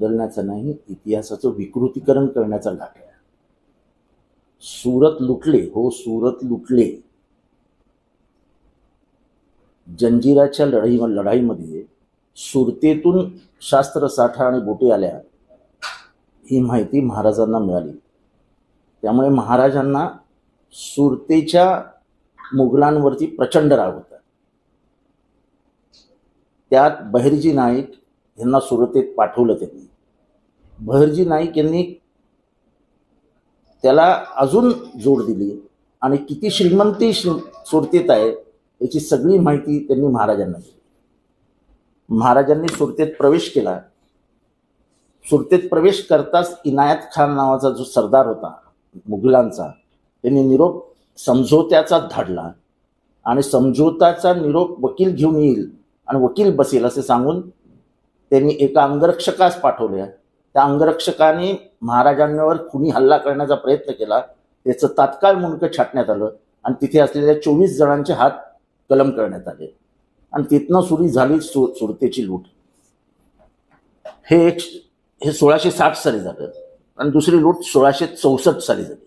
बदलण्याचा नाही, इतिहासाचं विकृतीकरण करण्याचा घाट आहे. सुरत लुटले, हो सुरत लुटले. जंजिराच्या लढाईमध्ये सुरतेतून शास्त्रसाठा आणि बोटी आल्या, ही माहिती महाराजांना मिळाली. त्यामुळे महाराजांना सुरतेच्या मुघलांवरती प्रचंड राग होता. त्यात बहिर्जी नाईक यांना सुरतेत पाठवलं त्यांनी. बहिर्जी नाईक यांनी त्याला अजून जोड दिली आणि किती श्रीमंती सुरतेत आहे याची सगळी माहिती त्यांनी महाराजांना दिली. महाराजांनी सुरतेत प्रवेश केला. सुरतेत प्रवेश करताच इनायत खान नावाचा जो सरदार होता मुघलांचा, त्यांनी निरोप समझोत्याचा धाडला आणि समझोताचा निरोप वकील घेऊन येईल आणि वकील बसेल असे सांगून त्यांनी एका अंगरक्षकास पाठवले. त्या अंगरक्षकाने महाराजांवर खुनी हल्ला करण्याचा प्रयत्न केला. त्याचं तात्काळ मुंडकं छाटण्यात आलं आणि तिथे असलेल्या 24 जणांचे हात कलम करण्यात आले आणि तिथनं सुरू झाली सुरतेची लूट. हे 1660 साली झालं आणि दुसरी लूट 1664 साली झाली.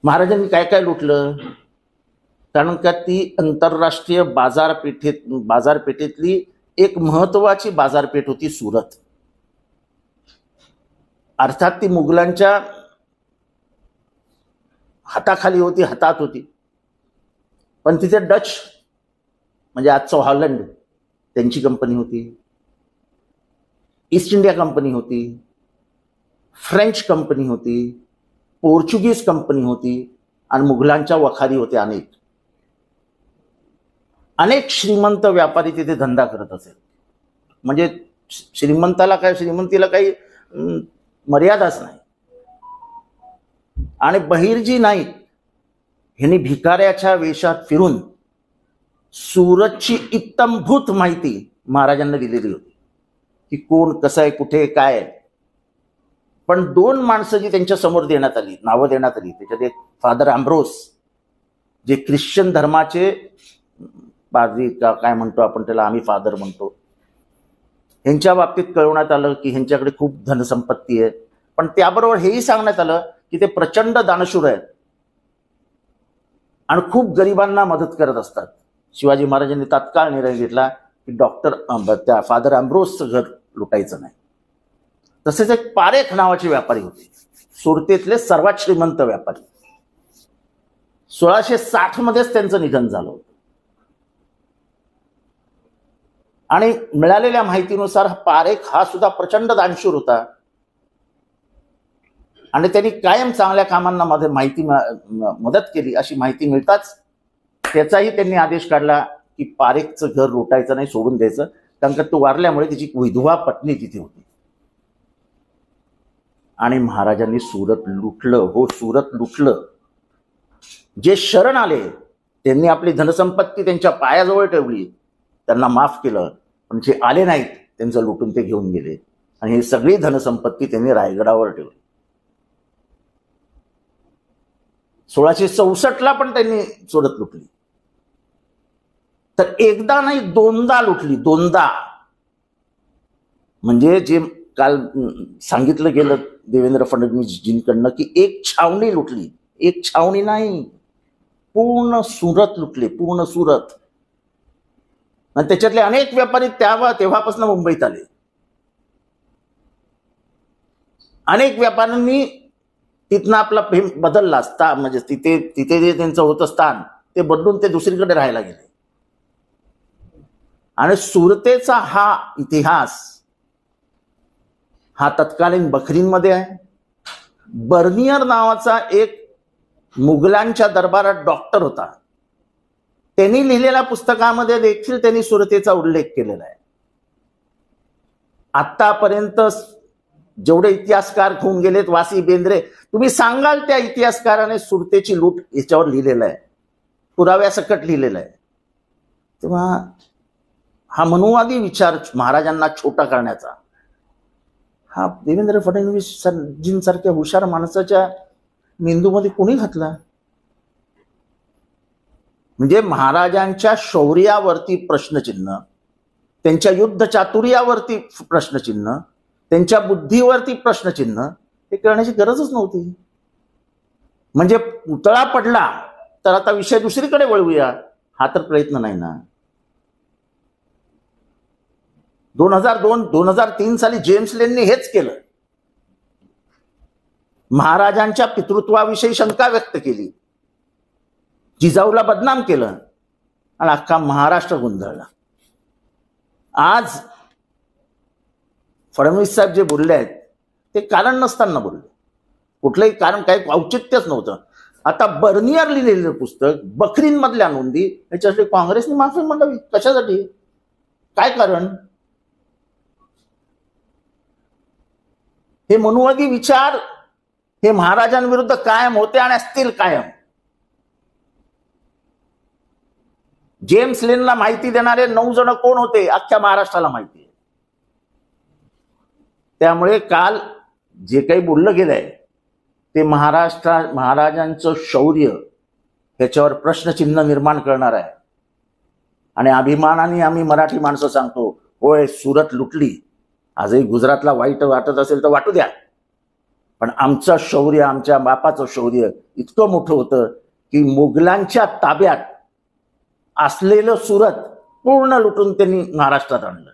महाराजांनी काय काय लुटलं? कारण का ती आंतरराष्ट्रीय बाजारपेठेतली एक महत्वाची बाजारपेठ होती सुरत. अर्थात ती मुघलांच्या हाताखाली होती, हातात होती, पण तिथे डच म्हणजे आजचं हॉलंड त्यांची कंपनी होती, ईस्ट इंडिया कंपनी होती, फ्रेंच कंपनी होती, पोर्चुगीज कंपनी होती आणि मुघलांच्या वखारी होत्या. अनेक श्रीमंत व्यापारी तिथे धंदा करत असेल. म्हणजे श्रीमंतीला काही मर्यादाच नाही. आणि बहिर्जी नाईक यांनी भिकाऱ्याच्या वेशात फिरून सुरतची इत्तमभूत माहिती महाराजांना दिलेली होती की कोण कसं आहे, कुठे काय आहे. पण 2 माणसं जी त्यांच्या समोर नावं देण्यात आली, त्याच्यात एक फादर अँब्रोस, जे ख्रिश्चन धर्माचे पादरी काय म्हणतो आपण त्याला, आम्ही फादर म्हणतो, ह्यांच्या बाबतीत कळवण्यात आलं की ह्यांच्याकडे खूप धनसंपत्ती आहे. पण त्याबरोबर हेही सांगण्यात आलं की ते प्रचंड दानशूर आहेत आणि खूप गरिबांना मदत करत असतात. शिवाजी महाराजांनी तात्काळ निर्णय घेतला की त्या फादर अँब्रोसचं घर लुटायचं नाही. तसेच एक पारेख नावाचे व्यापारी होते, सुरतेतले सर्वात श्रीमंत व्यापारी. 1660 मध्येच त्यांचं निधन झालं होतं. आणि मिळालेल्या माहितीनुसार पारेख हा सुद्धा प्रचंड दानशूर होता आणि त्यांनी कायम चांगल्या कामांना मदत केली अशी माहिती मिळताच त्याचाही त्यांनी आदेश काढला की पारेखचं घर लुटायचं नाही, सोडून द्यायचं. कारण का तो वारल्यामुळे त्याची विधवा पत्नी तिथे होती. आणि महाराजांनी सुरत लुटलं, हो सुरत लुटलं. जे शरण आले त्यांनी आपली धनसंपत्ती त्यांच्या पायाजवळ ठेवली, त्यांना माफ केलं. पण जे आले नाहीत त्यांचं लुटून ते घेऊन गेले आणि ही सगळी धनसंपत्ती त्यांनी रायगडावर ठेवली. 1664ला पण त्यांनी सुरत लुटली. तर एकदा नाही 2दा लुटली, 2दा. म्हणजे जे काल सांगितलं गेलं देवेंद्र फडणवीसजींकडनं की एक छावणी लुटली, एक छावणी नाही, पूर्ण सुरत लुटले, पूर्ण सुरत. आणि त्याच्यातले अनेक व्यापारी तेव्हापासून मुंबईत आले. अनेक व्यापाऱ्यांनी तिथनं आपला बदलला असता, म्हणजे तिथे जे त्यांचं होतं स्थान ते बदलून ते दुसरीकडे राहायला गेले. आणि सुरतेचा हा इतिहास हा तत्कालीन बखरींमध्ये आहे. बर्नियर नावाचा एक मुघलांच्या दरबारात डॉक्टर होता, त्यांनी लिहिलेल्या पुस्तकामध्ये देखील त्यांनी सुरतेचा उल्लेख केलेला आहे. आतापर्यंत जेवढे इतिहासकार होऊन गेलेत, वासी, बेंद्रे, तुम्ही सांगाल त्या इतिहासकाराने सुरतेची लूट याच्यावर लिहिलेलं आहे, पुराव्यासकट लिहिलेलं आहे. तेव्हा हा मनुवादी विचार महाराजांना छोटा करण्याचा हा देवेंद्र फडणवीसजींसारख्या हुशार माणसाच्या मेंदूमध्ये कोणी घातला? म्हणजे महाराजांच्या शौर्यावरती प्रश्नचिन्ह, त्यांच्या युद्ध चातुर्यावरती प्रश्नचिन्ह, त्यांच्या बुद्धीवरती प्रश्नचिन्ह, हे करण्याची गरजच नव्हती. म्हणजे पुतळा पडला तर आता विषय दुसरीकडे वळवूया, हा तर प्रयत्न नाही ना. 2002-2003 साली जेम्स लेनने हेच केलं. महाराजांच्या पितृत्वाविषयी शंका व्यक्त केली, जिजाऊला बदनाम केलं आणि अख्खा महाराष्ट्र गोंधळला. आज फडणवीस साहेब जे बोलले आहेत ते कारण नसताना बोलले, कुठलंही कारण, काही औचित्यच नव्हतं. आता बर्नियर लिहिलेलं पुस्तक, बखरींमधल्या नोंदी, याच्यासाठी काँग्रेसने माफी मागावी. कशासाठी? काय कारण? हे मनुवादी विचार हे महाराजांविरुद्ध कायम होते आणि असतील कायम. जेम्स लेनला माहिती देणारे 9 जण कोण होते अख्ख्या महाराष्ट्राला माहिती आहे. त्यामुळे काल जे काही बोललं गेलंय ते महाराजांचं शौर्य ह्याच्यावर प्रश्नचिन्ह निर्माण करणार आहे. आणि अभिमानाने आम्ही मराठी माणसं सांगतो, होय सुरत लुटली, आजही गुजरातला वाईट वाटत असेल तर वाटू द्या, पण आमचं शौर्य, आमच्या बापाचं शौर्य इतकं मोठं होतं की मुघलांच्या ताब्यात असलेलं सुरत पूर्ण लुटून त्यांनी महाराष्ट्रात आणलं.